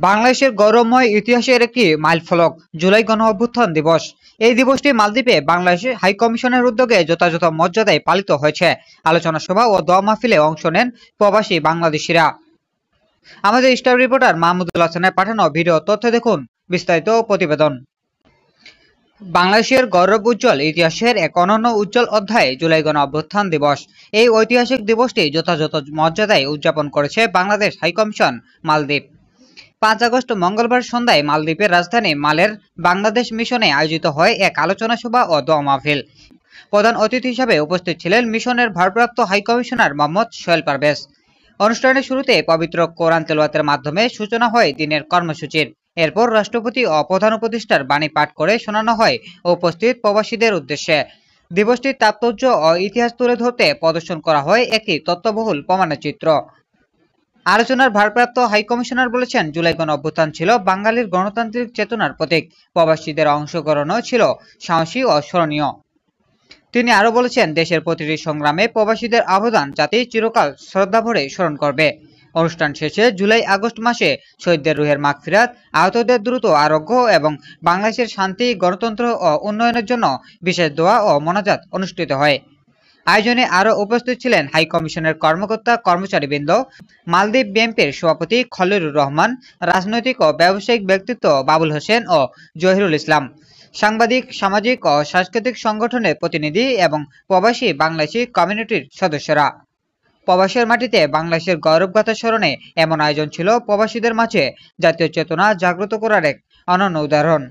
বাংলাদেশের গৌরবময় ইতিহাসের একটি মাইলফলক জুলাই গণঅভ্যুত্থান দিবস। এই দিবসটি মালদ্বীপে বাংলাদেশ হাইকমিশনের উদ্যোগে যথাযথ মর্যাদায় পালিত হয়েছে। আলোচনা সভা ও দোয়া মাহফিলে অংশ নেন প্রবাসী বাংলাদেশিরা। আমাদের স্টার রিপোর্টার মাহমুদুল হাসানের পাঠানো ভিডিও তথ্য দেখুন বিস্তারিত প্রতিবেদন। বাংলাদেশের গৌরব উজ্জ্বল ইতিহাসের এক অনন্য উজ্জ্বল অধ্যায় জুলাই গণঅভ্যুত্থান দিবস। এই ঐতিহাসিক দিবসটি যথাযথ মর্যাদায় উদযাপন করেছে বাংলাদেশ হাইকমিশন মালদ্বীপ। 5 আগস্ট মঙ্গলবার সন্ধ্যায় মালদ্বীপের রাজধানী মালের বাংলাদেশ মিশনে আয়োজিত হয় এক আলোচনা সভা ও দোয়া মাহফিল। প্রধান অতিথি হিসেবে উপস্থিত ছিলেন মিশনের ভারপ্রাপ্ত হাইকমিশনার মোহাম্মদ সোহেল পারভেজ। অনুষ্ঠানের শুরুতে পবিত্র কোরআন তেলাওয়াতের মাধ্যমে সূচনা হয় দিনের কর্মসূচির। এরপর রাষ্ট্রপতি ও প্রধান উপদেষ্টার বাণী পাঠ করে শোনানো হয় উপস্থিত প্রবাসীদের উদ্দেশ্যে। দিবসটির তাৎপর্য ও ইতিহাস তুলে ধরতে প্রদর্শন করা হয় একটি তথ্যবহুল প্রমাণচিত্র। আলোচনার ভারপ্রাপ্ত হাইকমিশনার বলেছেন, জুলাই গণঅভ্যুত্থান ছিল বাঙালির গণতান্ত্রিক চেতনার প্রতীক। প্রবাসীদের অংশগ্রহণও ছিল সাহসী ও স্মরণীয়। তিনি আরো বলেছেন, দেশের প্রতিটি সংগ্রামে প্রবাসীদের অবদান জাতি চিরকাল শ্রদ্ধাভরে স্মরণ করবে। অনুষ্ঠান শেষে জুলাই আগস্ট মাসে শহীদদের রুহের মাগফিরাত, আহতদের দ্রুত আরোগ্য এবং বাংলাদেশের শান্তি, গণতন্ত্র ও উন্নয়নের জন্য বিশেষ দোয়া ও মোনাজাত অনুষ্ঠিত হয়। আয়োজনে আরো উপস্থিত ছিলেন হাইকমিশনের কর্মকর্তা কর্মচারীবৃন্দ, মালদ্বীপ বিএনপির সভাপতি খলিলুর রহমান, রাজনৈতিক ও ব্যবসায়িক ব্যক্তিত্ব বাবুল হোসেন ও জহিরুল ইসলাম, সাংবাদিক, সামাজিক ও সাংস্কৃতিক সংগঠনের প্রতিনিধি এবং প্রবাসী বাংলাদেশি কমিউনিটির সদস্যরা। প্রবাসের মাটিতে বাংলাদেশের গৌরবগাথা স্মরণে এমন আয়োজন ছিল প্রবাসীদের মাঝে জাতীয় চেতনা জাগ্রত করার এক অনন্য উদাহরণ।